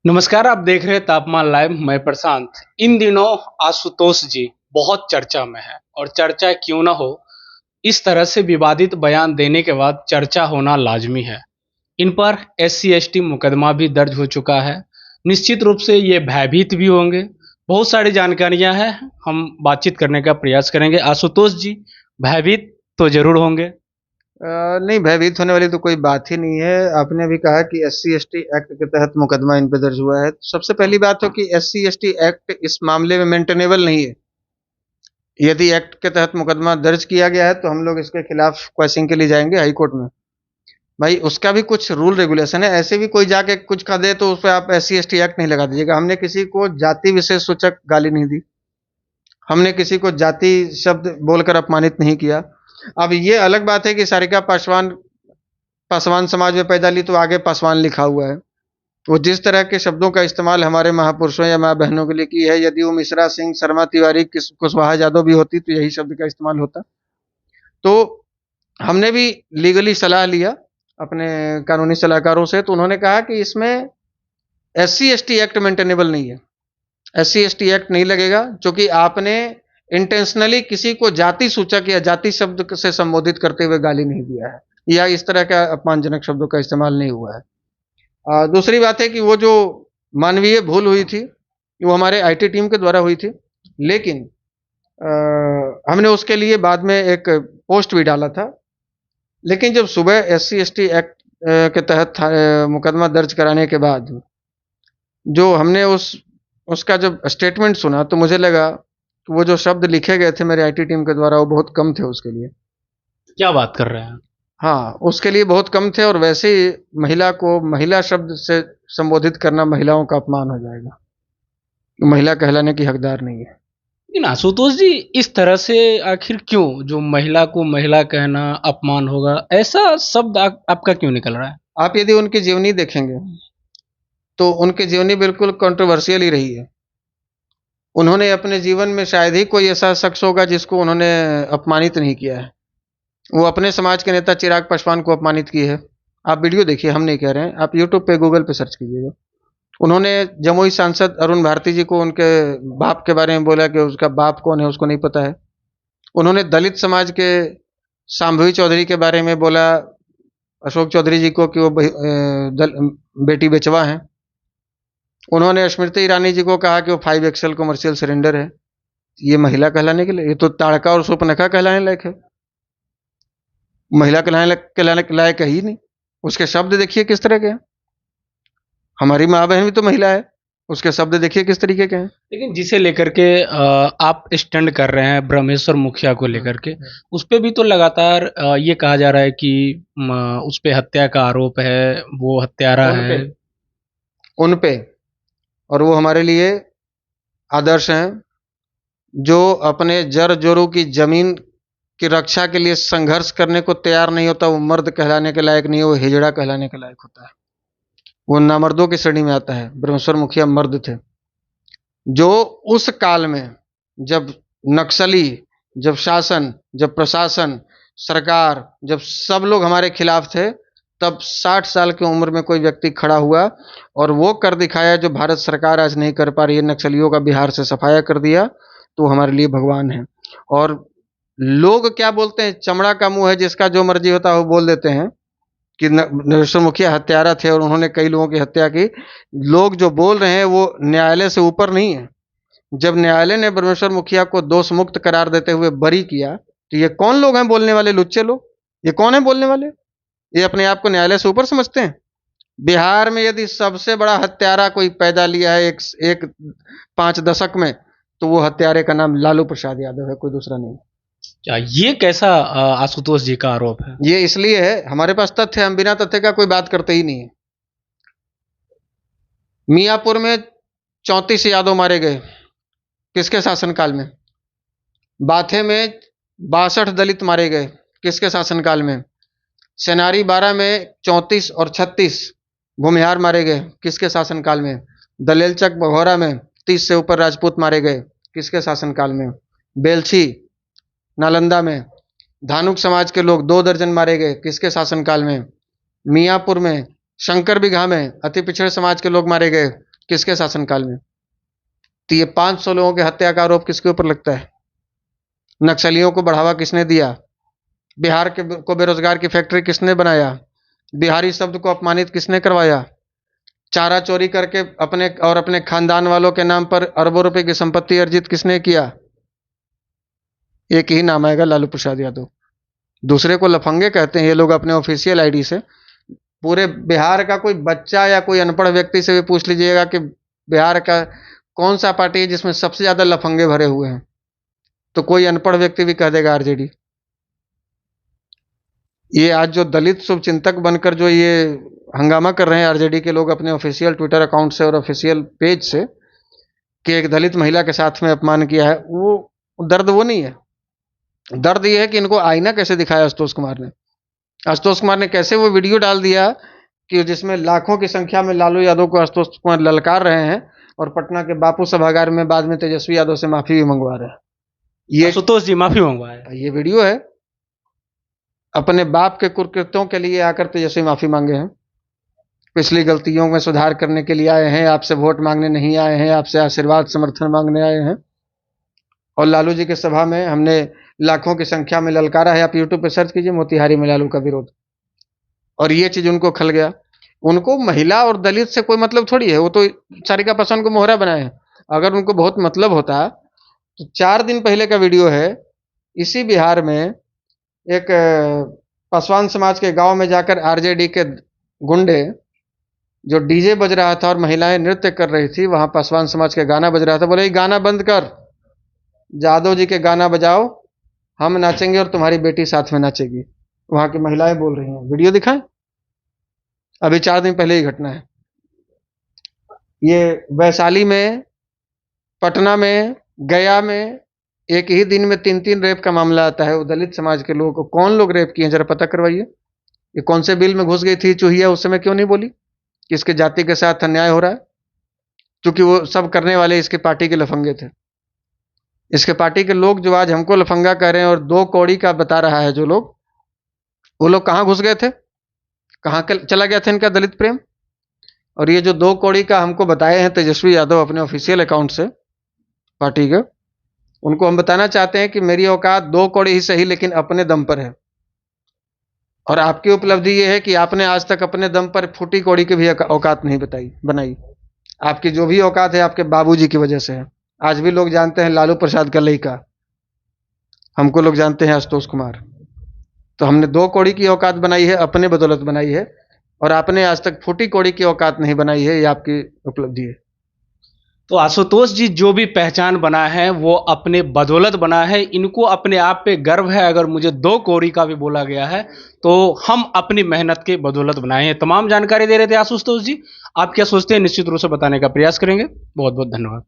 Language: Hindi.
नमस्कार, आप देख रहे हैं तापमान लाइव। मैं प्रशांत। इन दिनों आशुतोष जी बहुत चर्चा में है और चर्चा क्यों ना हो, इस तरह से विवादित बयान देने के बाद चर्चा होना लाजमी है। इन पर एससी एसटी मुकदमा भी दर्ज हो चुका है। निश्चित रूप से ये भयभीत भी होंगे। बहुत सारी जानकारियां हैं, हम बातचीत करने का प्रयास करेंगे। आशुतोष जी भयभीत तो जरूर होंगे। नहीं, भयभीत होने वाली तो कोई बात ही नहीं है। आपने अभी कहा कि एससी एसटी एक्ट के तहत मुकदमा इन पे दर्ज हुआ है। सबसे पहली बात हो कि एससी एसटी एक्ट इस मामले में मेंटेनेबल नहीं है। यदि एक्ट के तहत मुकदमा दर्ज किया गया है तो हम लोग इसके खिलाफ क्वेश्चन के लिए जाएंगे हाई कोर्ट में। भाई, उसका भी कुछ रूल रेगुलेशन है। ऐसे भी कोई जाके कुछ कह दे तो उस पर आप एससी एसटी एक्ट नहीं लगा दीजिएगा। हमने किसी को जाति विशेष सूचक गाली नहीं दी। हमने किसी को जाति शब्द बोलकर अपमानित नहीं किया। अब ये अलग बात है कि सारिका पासवान पासवान समाज में पैदा ली तो आगे पासवान लिखा हुआ है। वो जिस तरह के शब्दों का इस्तेमाल हमारे महापुरुषों या माँ बहनों के लिए की है, यदि वो मिश्रा सिंह, शर्मा तिवारी, कुशवाहा यादव भी होती तो यही शब्द का इस्तेमाल होता। तो हमने भी लीगली सलाह लिया अपने कानूनी सलाहकारों से, तो उन्होंने कहा कि इसमें एससी एसटी एक्ट मेंटेनेबल नहीं है। एससी एसटी एक्ट नहीं लगेगा क्योंकि आपने इंटेंशनली किसी को जाति सूचक या जाति शब्द से संबोधित करते हुए गाली नहीं दिया है या इस तरह का अपमानजनक शब्दों का इस्तेमाल नहीं हुआ है। दूसरी बात है कि वो जो मानवीय भूल हुई थी वो हमारे आईटी टीम के द्वारा हुई थी, लेकिन हमने उसके लिए बाद में एक पोस्ट भी डाला था। लेकिन जब सुबह एससी एसटी एक्ट के तहत मुकदमा दर्ज कराने के बाद जो हमने उसका जब स्टेटमेंट सुना तो मुझे लगा कि वो जो शब्द लिखे गए थे मेरे आईटी टीम के द्वारा वो बहुत कम थे उसके लिए। क्या बात कर रहे हैं? हाँ, उसके लिए बहुत कम थे और वैसे ही महिला को महिला शब्द से संबोधित करना महिलाओं का अपमान हो जाएगा। महिला कहलाने की हकदार नहीं है। लेकिन आशुतोष जी, इस तरह से आखिर क्यों? जो महिला को महिला कहना अपमान होगा, ऐसा शब्द आपका क्यों निकल रहा है? आप यदि उनकी जीवनी देखेंगे तो उनकी जीवनी बिल्कुल कंट्रोवर्शियल ही रही है। उन्होंने अपने जीवन में शायद ही कोई ऐसा शख्स होगा जिसको उन्होंने अपमानित नहीं किया है। वो अपने समाज के नेता चिराग पासवान को अपमानित की है। आप वीडियो देखिए, हम नहीं कह रहे हैं, आप यूट्यूब पे गूगल पे सर्च कीजिएगा। उन्होंने जमुई सांसद अरुण भारती जी को उनके बाप के बारे में बोला कि उसका बाप कौन है उसको नहीं पता है। उन्होंने दलित समाज के शांभवी चौधरी के बारे में बोला, अशोक चौधरी जी को, कि वो बेटी बेचवा हैं। उन्होंने स्मृति ईरानी जी को कहा कि वो 5 एक्सेल कमर्शियल सिलेंडर है। ये महिला कहलाने के लिए? ये तो ताड़का और सुपनखा कहलाने लायक है। महिला कहलाने के लायक है ही नहीं। उसके शब्द देखिए किस तरह के हैं। हमारी माँ बहन भी तो महिला है, उसके शब्द देखिए किस तरीके के हैं। लेकिन जिसे लेकर के आप स्टैंड कर रहे हैं ब्रह्मेश्वर मुखिया को लेकर के, उस पे भी तो लगातार ये कहा जा रहा है कि उस पे हत्या का आरोप है, वो हत्यारा उन पे है। उन पे और वो हमारे लिए आदर्श हैं। जो अपने जड़ जोरू की जमीन की रक्षा के लिए संघर्ष करने को तैयार नहीं होता, वो मर्द कहलाने के लायक नहीं है, वो हिजड़ा कहलाने के लायक होता है। वो नामर्दों की श्रेणी में आता है। ब्रह्मेश्वर मुखिया मर्द थे जो उस काल में, जब नक्सली, जब शासन, जब प्रशासन, सरकार, जब सब लोग हमारे खिलाफ थे, तब 60 साल की उम्र में कोई व्यक्ति खड़ा हुआ और वो कर दिखाया जो भारत सरकार आज नहीं कर पा रही है। नक्सलियों का बिहार से सफाया कर दिया, तो हमारे लिए भगवान है। और लोग क्या बोलते हैं, चमड़ा का मुंह है, जिसका जो मर्जी होता है वो बोल देते हैं कि नरेश्वर मुखिया हत्यारा थे और उन्होंने कई लोगों की हत्या की। लोग जो बोल रहे हैं वो न्यायालय से ऊपर नहीं है। जब न्यायालय ने ब्रह्मेश्वर मुखिया को दोष मुक्त करार देते हुए बरी किया, तो ये कौन लोग हैं बोलने वाले? लुच्चे लोग। ये कौन है बोलने वाले? ये अपने आप को न्यायालय से ऊपर समझते हैं। बिहार में यदि सबसे बड़ा हत्यारा कोई पैदा लिया है एक 5 दशक में, तो वो हत्यारे का नाम लालू प्रसाद यादव है, कोई दूसरा नहीं। क्या ये कैसा आशुतोष जी का आरोप है? ये इसलिए है, हमारे पास तथ्य है, हम बिना तथ्य का कोई बात करते ही नहीं है। मियापुर में 34 यादव मारे गए, किसके शासनकाल में? बाथे में 62 दलित मारे गए, किसके शासनकाल में? सेनारी 12 में 34 और 36 भूमिहार मारे गए, किसके शासनकाल में? दलेलचक बघौरा में 30 से ऊपर राजपूत मारे गए, किसके शासनकाल में? बेलछी नालंदा में धानुक समाज के लोग 2 दर्जन मारे गए, किसके शासनकाल में? मियापुर में शंकर बिगहा में अति पिछड़े समाज के लोग मारे गए, किसके शासनकाल में? तो ये 500 लोगों के हत्या का आरोप किसके ऊपर लगता है? नक्सलियों को बढ़ावा किसने दिया? बिहार के को बेरोजगार की फैक्ट्री किसने बनाया? बिहारी शब्द को अपमानित किसने करवाया? चारा चोरी करके अपने खानदान वालों के नाम पर अरबों रुपए की संपत्ति अर्जित किसने किया? एक ही नाम आएगा, लालू प्रसाद यादव। दूसरे को लफंगे कहते हैं ये लोग अपने ऑफिशियल आईडी से। पूरे बिहार का कोई बच्चा या कोई अनपढ़ व्यक्ति से भी पूछ लीजिएगा कि बिहार का कौन सा पार्टी है जिसमें सबसे ज्यादा लफंगे भरे हुए हैं, तो कोई अनपढ़ व्यक्ति भी कह देगा आरजेडी। ये आज जो दलित शुभचिंतक बनकर जो ये हंगामा कर रहे हैं आरजेडी के लोग अपने ऑफिशियल ट्विटर अकाउंट से और ऑफिशियल पेज से कि एक दलित महिला के साथ में अपमान किया है, वो दर्द वो नहीं है। दर्द ये है कि इनको आईना कैसे दिखाया आशुतोष कुमार ने। आशुतोष कुमार ने कैसे वो वीडियो डाल दिया कि जिसमें लाखों की संख्या में लालू यादव को आशुतोष कुमार ललकार रहे हैं और पटना के बापू सभागार में बाद में तेजस्वी यादव से माफी भी मंगवा रहे हैं। ये आशुतोष जी माफी मंगवाए, ये वीडियो है। अपने बाप के कुकृत्यों के लिए आकर तेजस्वी माफी मांगे हैं, पिछली गलतियों में सुधार करने के लिए आए हैं, आपसे वोट मांगने नहीं आए हैं, आपसे आशीर्वाद समर्थन मांगने आए हैं। और लालू जी के सभा में हमने लाखों की संख्या में ललकारा है। आप यूट्यूब पे सर्च कीजिए मोतिहारी में लालू का विरोध, और ये चीज उनको खल गया। उनको महिला और दलित से कोई मतलब थोड़ी है, वो तो सारिका पासवान को मोहरा बनाए हैं। अगर उनको बहुत मतलब होता तो 4 दिन पहले का वीडियो है, इसी बिहार में एक पासवान समाज के गांव में जाकर आरजेडी के गुंडे, जो डीजे बज रहा था और महिलाएं नृत्य कर रही थी, वहां पासवान समाज का गाना बज रहा था, बोले गाना बंद कर, जादव जी के गाना बजाओ, हम नाचेंगे और तुम्हारी बेटी साथ में नाचेगी। वहां की महिलाएं बोल रही हैं, वीडियो दिखाएं। अभी 4 दिन पहले ही घटना है ये। वैशाली में, पटना में, गया में एक ही दिन में 3-3 रेप का मामला आता है। वो दलित समाज के लोगों को कौन लोग रेप किए जरा पता करवाइए। ये कौन से बिल में घुस गई थी चूहिया, उस समय क्यों नहीं बोली कि इसके जाति के साथ अन्याय हो रहा है? क्योंकि वो सब करने वाले इसके पार्टी के लफंगे थे। इसके पार्टी के लोग जो आज हमको लफंगा कह रहे हैं और 2 कौड़ी का बता रहा है जो लोग, वो लोग कहाँ घुस गए थे, कहाँ चला गया था इनका दलित प्रेम? और ये जो 2 कौड़ी का हमको बताए हैं तेजस्वी यादव अपने ऑफिशियल अकाउंट से पार्टी के, उनको हम बताना चाहते हैं कि मेरी औकात 2 कौड़ी ही सही लेकिन अपने दम पर है। और आपकी उपलब्धि ये है कि आपने आज तक अपने दम पर फूटी कौड़ी की भी औकात नहीं बनाई। आपकी जो भी औकात है आपके बाबूजी की वजह से है। आज भी लोग जानते हैं लालू प्रसाद का लड़का, हमको लोग जानते हैं आशुतोष कुमार। तो हमने 2 कौड़ी की औकात बनाई है, अपने बदौलत बनाई है, और आपने आज तक फूटी कौड़ी की औकात नहीं बनाई है। ये आपकी उपलब्धि है। तो आशुतोष जी जो भी पहचान बना है वो अपने बदौलत बना है। इनको अपने आप पे गर्व है। अगर मुझे 2 कौड़ी का भी बोला गया है तो हम अपनी मेहनत के बदौलत बनाए हैं। तमाम जानकारी दे रहे थे आशुतोष जी। आप क्या सोचते हैं निश्चित रूप से बताने का प्रयास करेंगे। बहुत बहुत धन्यवाद।